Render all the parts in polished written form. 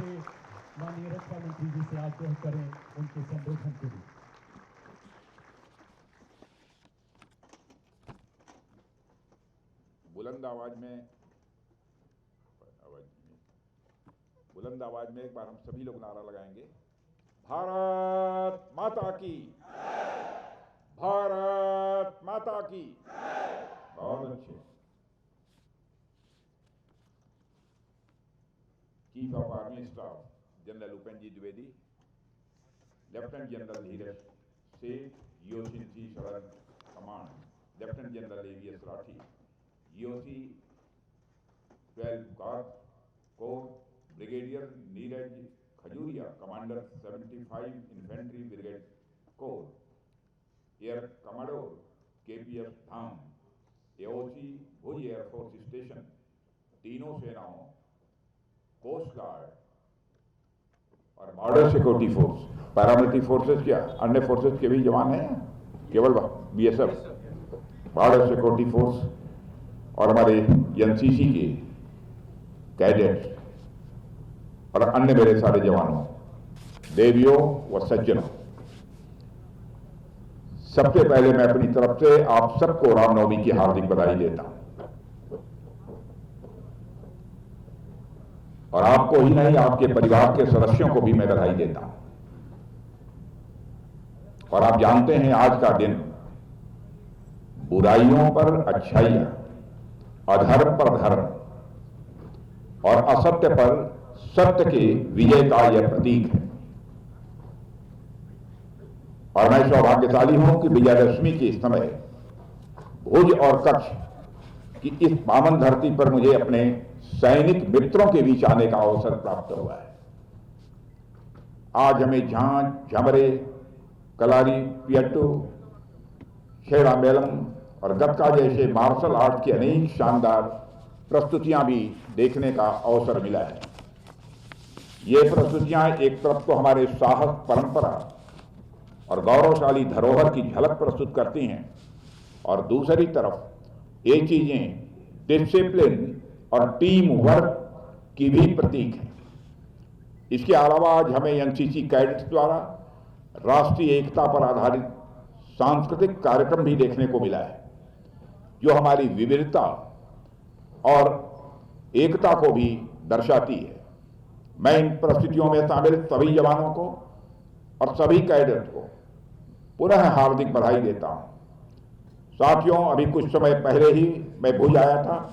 से माननीय रक्षा मंत्री जी से आग्रह करें उनके संबोधन के लिए। बुलंद आवाज में एक बार हम सभी लोग नारा लगाएंगे, भारत माता की, भारत माता की। बहुत अच्छे। Chief of army staff general Upendra ji Dwivedi, lieutenant general Dheeraj Seth, यूओसी सरहद command lieutenant general AVS Rathi, यूओसी 12 corps brigadier Neeraj Khajuria, commander 75 infantry brigade corps, air commodore KPS Dham, AOC Bhuj air force station, तीनों सेनाओं, कोस्ट गार्ड और border security force, paramilitary forces, क्या अन्य फोर्सेस के भी जवान हैं, केवल बीएसएफ, बॉर्डर सिक्योरिटी फोर्स और हमारे एनसीसी के कैडेट्स और अन्य मेरे सारे जवानों, देवियों व सज्जनों, सबसे पहले मैं अपनी तरफ से आप सबको रामनवमी की हार्दिक बधाई देता हूं। और आपको ही नहीं, आपके परिवार के सदस्यों को भी मैं बधाई देता हूं। और आप जानते हैं आज का दिन बुराइयों पर अच्छाइयां, अधर्म पर धर्म और असत्य पर सत्य के विजय का यह प्रतीक है। और मैं सौभाग्यशाली हूं कि विजयदशमी के समय भुज और कच्छ की इस पावन धरती पर मुझे अपने सैनिक मित्रों के बीच आने का अवसर प्राप्त हुआ है। आज हमें झांझ, झमरे, कलारी, पियट्टू, खेड़ा मेलम और गतका जैसे मार्शल आर्ट की अनेक शानदार प्रस्तुतियां भी देखने का अवसर मिला है। ये प्रस्तुतियां एक तरफ तो हमारे साहस, परंपरा और गौरवशाली धरोहर की झलक प्रस्तुत करती हैं और दूसरी तरफ ये चीजें डिसिप्लिन और टीम वर्क की भी प्रतीक है। इसके अलावा आज हमें एनसीसी कैडेट्स द्वारा राष्ट्रीय एकता पर आधारित सांस्कृतिक कार्यक्रम भी देखने को मिला है, जो हमारी विविधता और एकता को भी दर्शाती है। मैं इन परिस्थितियों में शामिल सभी जवानों को और सभी कैडेट को पुनः हार्दिक बधाई देता हूं। साथियों, अभी कुछ समय पहले ही मैं भुज आया था।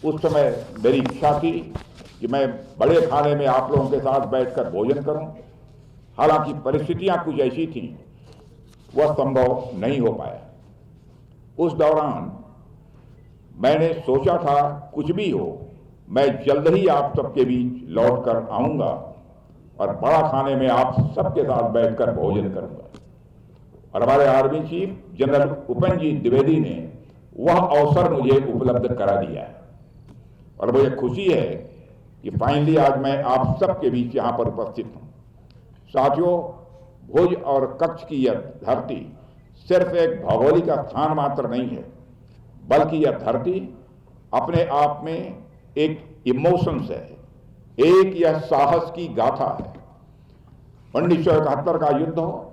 उस समय मेरी इच्छा थी कि मैं बड़े खाने में आप लोगों के साथ बैठकर भोजन करूं। हालांकि परिस्थितियां कुछ ऐसी थीं, वह संभव नहीं हो पाया। उस दौरान मैंने सोचा था कुछ भी हो, मैं जल्द ही आप सबके बीच लौट कर आऊंगा और बड़ा खाने में आप सबके साथ बैठकर भोजन करूंगा। और हमारे army chief general Upendra ji Dwivedi ने वह अवसर मुझे उपलब्ध करा दिया है और मुझे खुशी है कि फाइनली आज मैं आप सबके बीच यहां पर उपस्थित हूं। साथियों, भुज और कच्छ की यह धरती सिर्फ एक भौगोलिक स्थान मात्र नहीं है, बल्कि यह धरती अपने आप में एक इमोशंस है, एक यह साहस की गाथा है। 1971 का युद्ध हो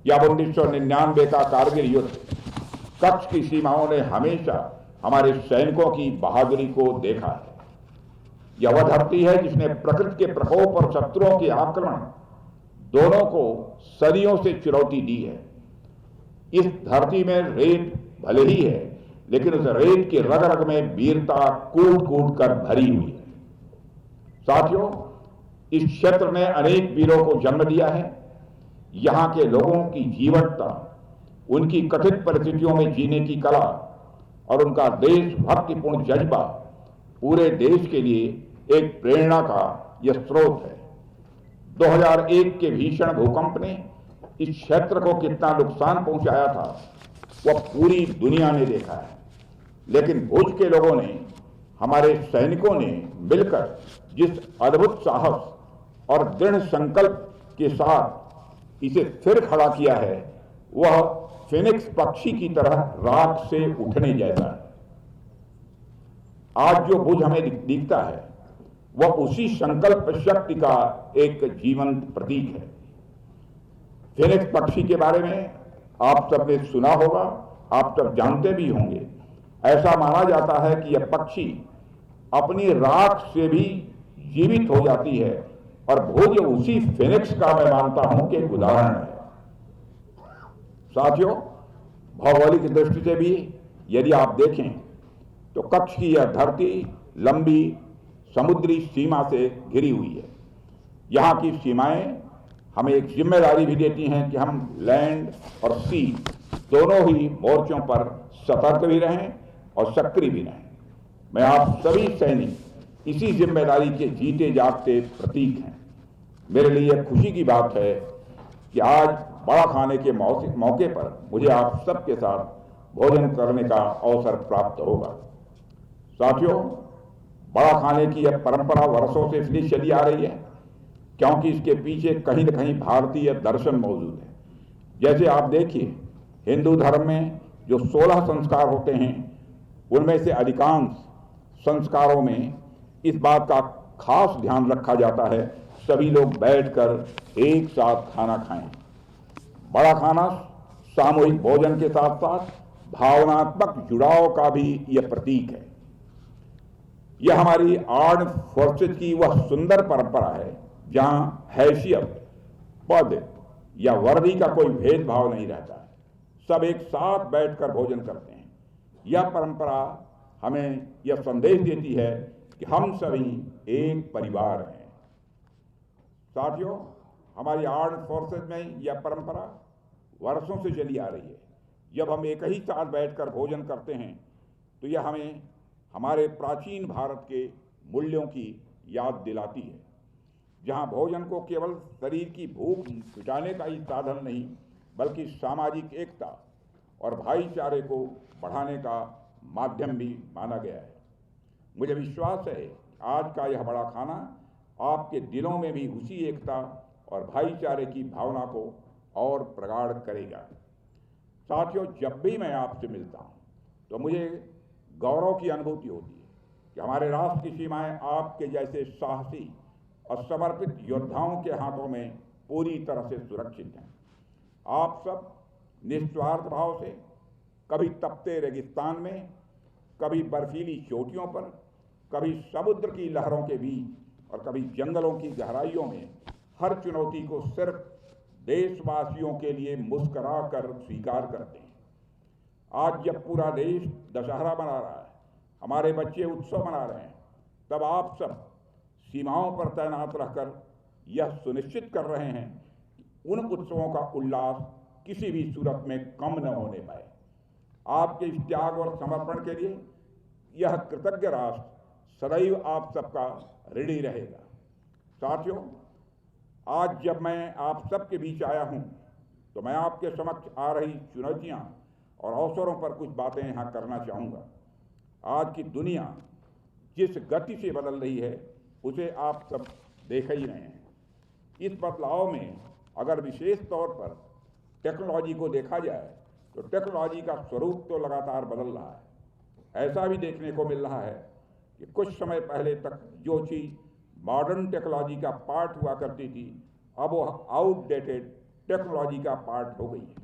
या 1999 का कारगिल युद्ध, कच्छ की सीमाओं ने हमेशा हमारे सैनिकों की बहादुरी को देखा है। यह वह धरती है जिसने प्रकृति के प्रकोप और शत्रुओं के आक्रमण दोनों को सदियों से चुनौती दी है। इस धरती में रेत भले ही है, लेकिन उस रेत की रग रग में वीरता कूट कूट कर भरी हुई है। साथियों, इस क्षेत्र ने अनेक वीरों को जन्म दिया है। यहां के लोगों की जीवटता, उनकी कठिन परिस्थितियों में जीने की कला और उनका देशभक्तिपूर्ण जज्बा पूरे देश के लिए एक प्रेरणा का यह स्रोत है। 2001 के भीषण भूकंप ने इस क्षेत्र को कितना नुकसान पहुंचाया था, वह पूरी दुनिया ने देखा है। लेकिन भुज के लोगों ने, हमारे सैनिकों ने मिलकर जिस अद्भुत साहस और दृढ़ संकल्प के साथ इसे फिर खड़ा किया है, वह फिनिक्स पक्षी की तरह राख से उठने जैसा है। आज जो भुज हमें दिखता है, वह उसी संकल्प शक्ति का एक जीवंत प्रतीक है। फेनिक्स पक्षी के बारे में आप सबने सुना होगा, आप सब जानते भी होंगे। ऐसा माना जाता है कि यह पक्षी अपनी राख से भी जीवित हो जाती है और भोज्य उसी फेनिक्स का मैं मानता हूं कि एक उदाहरण है। साथियों, भौगोलिक दृष्टि से भी यदि आप देखें तो कच्छ की यह धरती लंबी समुद्री सीमा से घिरी हुई है। यहाँ की सीमाएं हमें एक जिम्मेदारी भी देती हैं कि हम लैंड और सी दोनों ही मोर्चों पर सतर्क भी रहें और सक्रिय भी रहें। मैं आप सभी सैनिक इसी जिम्मेदारी के जीते जागते प्रतीक हैं। मेरे लिए खुशी की बात है कि आज बड़ा खाने के मौके पर मुझे आप सबके साथ भोजन करने का अवसर प्राप्त होगा। साथियों, बड़ा खाने की यह परंपरा वर्षों से इसलिए चली आ रही है क्योंकि इसके पीछे कहीं न कहीं भारतीय दर्शन मौजूद है। जैसे आप देखिए, हिंदू धर्म में जो 16 संस्कार होते हैं उनमें से अधिकांश संस्कारों में इस बात का खास ध्यान रखा जाता है सभी लोग बैठकर एक साथ खाना खाएं। बड़ा खाना सामूहिक भोजन के साथ साथ भावनात्मक जुड़ाव का भी यह प्रतीक है। यह हमारी आर्म्ड फोर्सेज की वह सुंदर परंपरा है जहां हैसियत, पद या वर्दी का कोई भेदभाव नहीं रहता है। सब एक साथ बैठकर भोजन करते हैं। यह परंपरा हमें यह संदेश देती है कि हम सभी एक परिवार हैं। साथियों, हमारी आर्म्ड फोर्सेज में यह परंपरा वर्षों से चली आ रही है। जब हम एक ही साथ बैठकर भोजन करते हैं तो यह हमें हमारे प्राचीन भारत के मूल्यों की याद दिलाती है, जहां भोजन को केवल शरीर की भूख मिटाने का ही साधन नहीं बल्कि सामाजिक एकता और भाईचारे को बढ़ाने का माध्यम भी माना गया है। मुझे विश्वास है आज का यह बड़ा खाना आपके दिलों में भी उसी एकता और भाईचारे की भावना को और प्रगाढ़ करेगा। साथियों, जब भी मैं आपसे मिलता हूं तो मुझे गौरव की अनुभूति होती है कि हमारे राष्ट्र की सीमाएं आपके जैसे साहसी और समर्पित योद्धाओं के हाथों में पूरी तरह से सुरक्षित हैं। आप सब निस्वार्थ भाव से कभी तपते रेगिस्तान में, कभी बर्फीली चोटियों पर, कभी समुद्र की लहरों के बीच और कभी जंगलों की गहराइयों में हर चुनौती को सिर्फ देशवासियों के लिए मुस्कुरा कर स्वीकार करते हैं। आज जब पूरा देश दशहरा मना रहा है, हमारे बच्चे उत्सव मना रहे हैं, तब आप सब सीमाओं पर तैनात रहकर यह सुनिश्चित कर रहे हैं कि उन उत्सवों का उल्लास किसी भी सूरत में कम न होने पाए। आपके इस त्याग और समर्पण के लिए यह कृतज्ञ राष्ट्र सदैव आप सबका ऋणी रहेगा। साथियों, आज जब मैं आप सबके बीच आया हूं तो मैं आपके समक्ष आ रही चुनौतियां और अवसरों पर कुछ बातें यहाँ करना चाहूँगा। आज की दुनिया जिस गति से बदल रही है उसे आप सब देख ही रहे हैं। इस बदलाव में अगर विशेष तौर पर टेक्नोलॉजी को देखा जाए तो टेक्नोलॉजी का स्वरूप तो लगातार बदल रहा है। ऐसा भी देखने को मिल रहा है कि कुछ समय पहले तक जो चीज़ मॉडर्न टेक्नोलॉजी का पार्ट हुआ करती थी अब वो आउटडेटेड टेक्नोलॉजी का पार्ट हो गई है।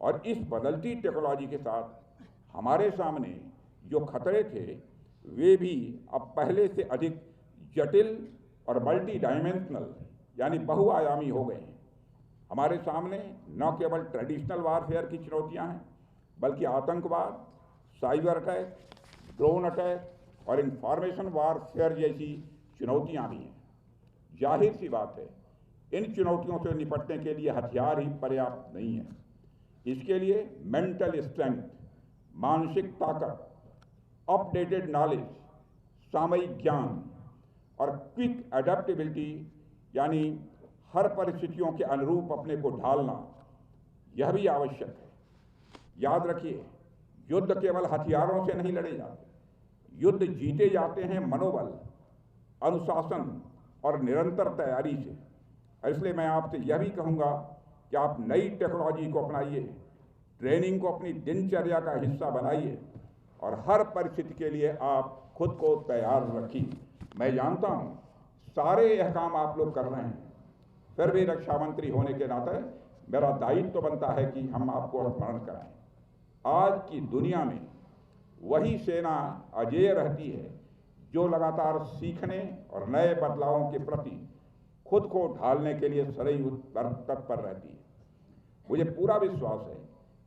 और इस बदलती टेक्नोलॉजी के साथ हमारे सामने जो खतरे थे वे भी अब पहले से अधिक जटिल और मल्टी डायमेंशनल यानी बहुआयामी हो गए हैं। हमारे सामने न केवल ट्रेडिशनल वारफेयर की चुनौतियां हैं बल्कि आतंकवाद, साइबर अटैक, ड्रोन अटैक और इंफॉर्मेशन वारफेयर जैसी चुनौतियां भी हैं। जाहिर सी बात है, इन चुनौतियों से निपटने के लिए हथियार ही पर्याप्त नहीं है। इसके लिए मेंटल स्ट्रेंथ, मानसिक ताकत, अपडेटेड नॉलेज, सामयिक ज्ञान और क्विक एडेप्टेबिलिटी यानी हर परिस्थितियों के अनुरूप अपने को ढालना, यह भी आवश्यक है। याद रखिए, युद्ध केवल हथियारों से नहीं लड़े जाते, युद्ध जीते जाते हैं मनोबल, अनुशासन और निरंतर तैयारी से। इसलिए मैं आपसे यह भी कहूँगा कि आप नई टेक्नोलॉजी को अपनाइए, ट्रेनिंग को अपनी दिनचर्या का हिस्सा बनाइए और हर परिस्थिति के लिए आप खुद को तैयार रखिए। मैं जानता हूं सारे यह काम आप लोग कर रहे हैं, फिर भी रक्षा मंत्री होने के नाते मेरा दायित्व तो बनता है कि हम आपको स्मरण कराएं। आज की दुनिया में वही सेना अजेय रहती है जो लगातार सीखने और नए बदलावों के प्रति खुद को ढालने के लिए सदैव तत्पर रहती है। मुझे पूरा विश्वास है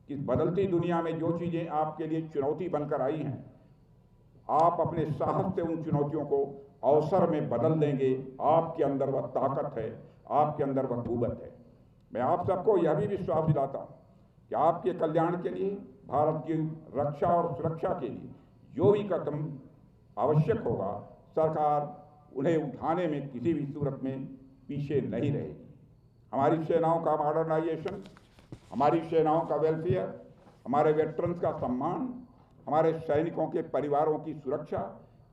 कि बदलती दुनिया में जो चीज़ें आपके लिए चुनौती बनकर आई हैं, आप अपने साहस से उन चुनौतियों को अवसर में बदल देंगे। आपके अंदर वह ताकत है, आपके अंदर वह कुव्वत है। मैं आप सबको यह भी विश्वास दिलाता हूँ कि आपके कल्याण के लिए, भारत की रक्षा और सुरक्षा के लिए जो भी कदम आवश्यक होगा, सरकार उन्हें उठाने में किसी भी सूरत में पीछे नहीं रहेगी। हमारी सेनाओं का मॉडर्नाइजेशन, हमारी सेनाओं का वेलफेयर, हमारे वेटरन्स का सम्मान, हमारे सैनिकों के परिवारों की सुरक्षा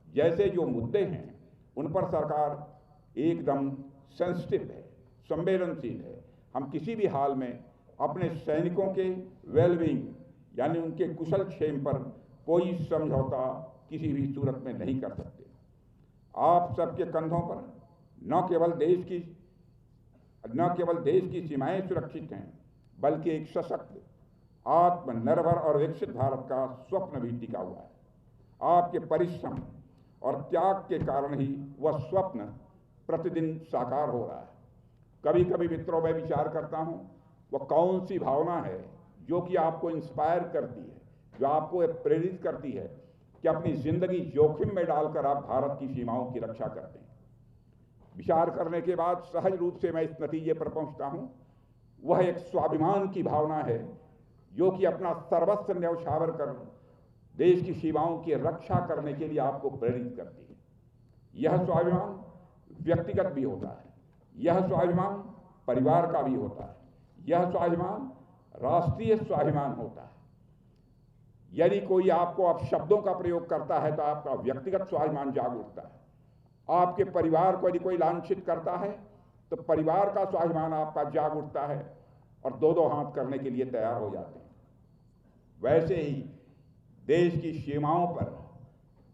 जैसे जो मुद्दे हैं, उन पर सरकार एकदम सेंसिटिव है, संवेदनशील है। हम किसी भी हाल में अपने सैनिकों के वेलबींग यानी उनके कुशल क्षेम पर कोई समझौता किसी भी सूरत में नहीं कर सकते। आप सबके कंधों पर न केवल देश की सीमाएं सुरक्षित हैं, बल्कि एक सशक्त, आत्मनिर्भर और विकसित भारत का स्वप्न भी टिका हुआ है। आपके परिश्रम और त्याग के कारण ही वह स्वप्न प्रतिदिन साकार हो रहा है। कभी कभी मित्रों में विचार करता हूं, वह कौन सी भावना है जो कि आपको इंस्पायर करती है, जो आपको प्रेरित करती है कि अपनी जिंदगी जोखिम में डालकर आप भारत की सीमाओं की रक्षा करते हैं। विचार करने के बाद सहज रूप से मैं इस नतीजे पर पहुंचता हूं, वह एक स्वाभिमान की भावना है जो कि अपना सर्वस्व न्यौछावर कर देश की सीमाओं की रक्षा करने के लिए आपको प्रेरित करती है। यह स्वाभिमान व्यक्तिगत भी होता है, यह स्वाभिमान परिवार का भी होता है, यह स्वाभिमान राष्ट्रीय स्वाभिमान होता है। यदि कोई आपको अपशब्दों का प्रयोग करता है तो आपका व्यक्तिगत स्वाभिमान जाग उठता है। आपके परिवार को यदि कोई लांछित करता है तो परिवार का स्वाभिमान आपका जाग उठता है और दो दो हाथ करने के लिए तैयार हो जाते हैं। वैसे ही देश की सीमाओं पर,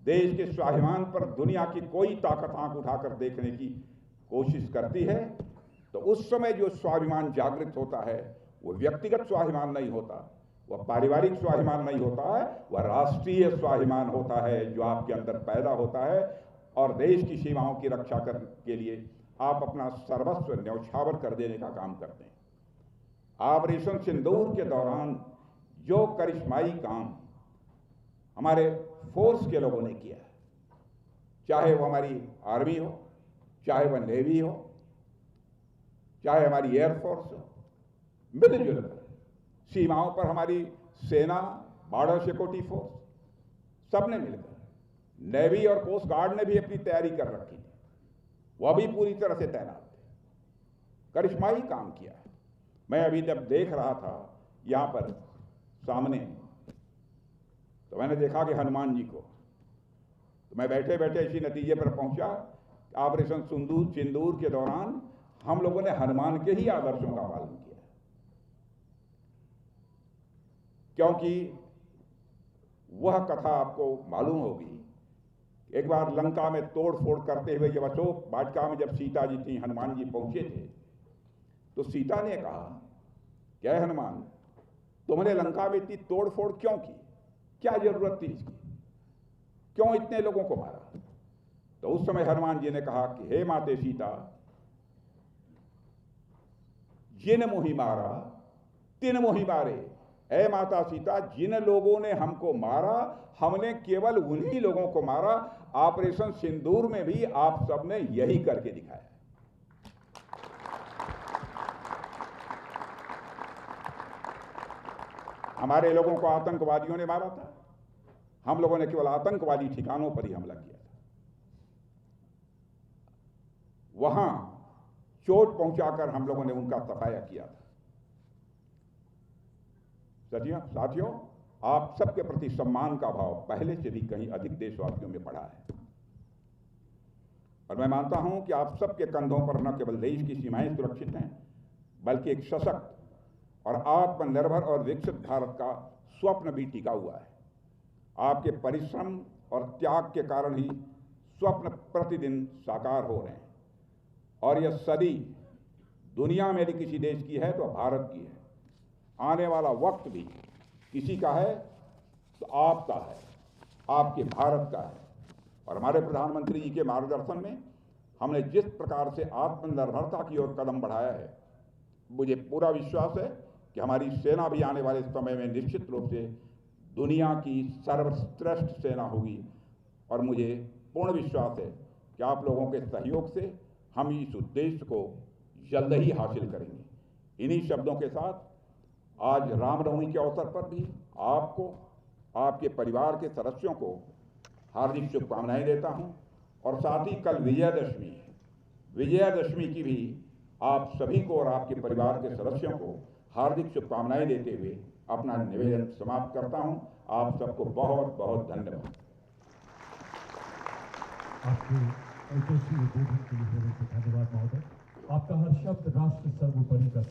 देश के स्वाभिमान पर दुनिया की कोई ताकत आंख उठाकर देखने की कोशिश करती है तो उस समय जो स्वाभिमान जागृत होता है वो व्यक्तिगत स्वाभिमान नहीं होता, वह पारिवारिक स्वाभिमान नहीं होता है, वह राष्ट्रीय स्वाभिमान होता है जो आपके अंदर पैदा होता है और देश की सीमाओं की रक्षा करने के लिए आप अपना सर्वस्व न्यौछावर कर देने का काम करते हैं। ऑपरेशन सिंदूर के दौरान जो करिश्माई काम हमारे फोर्स के लोगों ने किया, चाहे वो हमारी आर्मी हो, चाहे वह नेवी हो, चाहे हमारी एयरफोर्स हो, मिलजुल कर सीमाओं पर हमारी सेना, बॉर्डर सिक्योरिटी फोर्स, सबने मिलकर, नेवी और कोस्ट गार्ड ने भी अपनी तैयारी कर रखी थी, वह भी पूरी तरह से तैनात थे, करिश्माई काम किया है। मैं अभी जब देख रहा था यहाँ पर सामने, तो मैंने देखा कि हनुमान जी को, तो मैं बैठे बैठे इसी नतीजे पर पहुंचा, ऑपरेशन सिंदूर के दौरान हम लोगों ने हनुमान के ही आदर्शों का पालन किया, क्योंकि वह कथा आपको मालूम होगी। एक बार लंका में तोड़ फोड़ करते हुए जब अशोक वाटिका में जब सीता जी थी, हनुमान जी पहुंचे थे, तो सीता ने कहा, क्या हनुमान, तुमने लंका में इतनी तोड़ फोड़ क्यों की, क्या जरूरत थी इसकी, क्यों इतने लोगों को मारा? तो उस समय हनुमान जी ने कहा कि हे माते सीता, जिन मोहि मारा तिन मोहि मारे। ऐ माता सीता, जिन लोगों ने हमको मारा, हमने केवल उन्हीं लोगों को मारा। ऑपरेशन सिंदूर में भी आप सबने यही करके दिखाया। हमारे लोगों को आतंकवादियों ने मारा था, हम लोगों ने केवल आतंकवादी ठिकानों पर ही हमला किया था, वहां चोट पहुंचाकर हम लोगों ने उनका सफाया किया था। साथियों, आप सबके प्रति सम्मान का भाव पहले से भी कहीं अधिक देशवासियों में बढ़ा है, और मैं मानता हूं कि आप सबके कंधों पर न केवल देश की सीमाएं सुरक्षित हैं, बल्कि एक सशक्त और आत्मनिर्भर और विकसित भारत का स्वप्न भी टिका हुआ है। आपके परिश्रम और त्याग के कारण ही स्वप्न प्रतिदिन साकार हो रहे हैं और यह सदी दुनिया में यदि किसी देश की है तो भारत की है। आने वाला वक्त भी किसी का है तो आपका है, आपके भारत का है। और हमारे प्रधानमंत्री जी के मार्गदर्शन में हमने जिस प्रकार से आत्मनिर्भरता की ओर कदम बढ़ाया है, मुझे पूरा विश्वास है कि हमारी सेना भी आने वाले समय में निश्चित रूप से दुनिया की सर्वश्रेष्ठ सेना होगी। और मुझे पूर्ण विश्वास है कि आप लोगों के सहयोग से हम इस उद्देश्य को जल्द ही हासिल करेंगे। इन्हीं शब्दों के साथ आज रामनवमी के अवसर पर भी आपको, आपके परिवार के सदस्यों को हार्दिक शुभकामनाएं देता हूं और साथ ही कल विजयादशमी है। विजयादशमी की भी आप सभी को और आपके परिवार के सदस्यों को हार्दिक शुभकामनाएं देते हुए अपना निवेदन समाप्त करता हूं। आप सबको बहुत बहुत धन्यवाद। आपके यशस्वी उद्बोधन के लिए धन्यवाद महोदय। आपका हर शब्द राष्ट्र सर्वोपरि का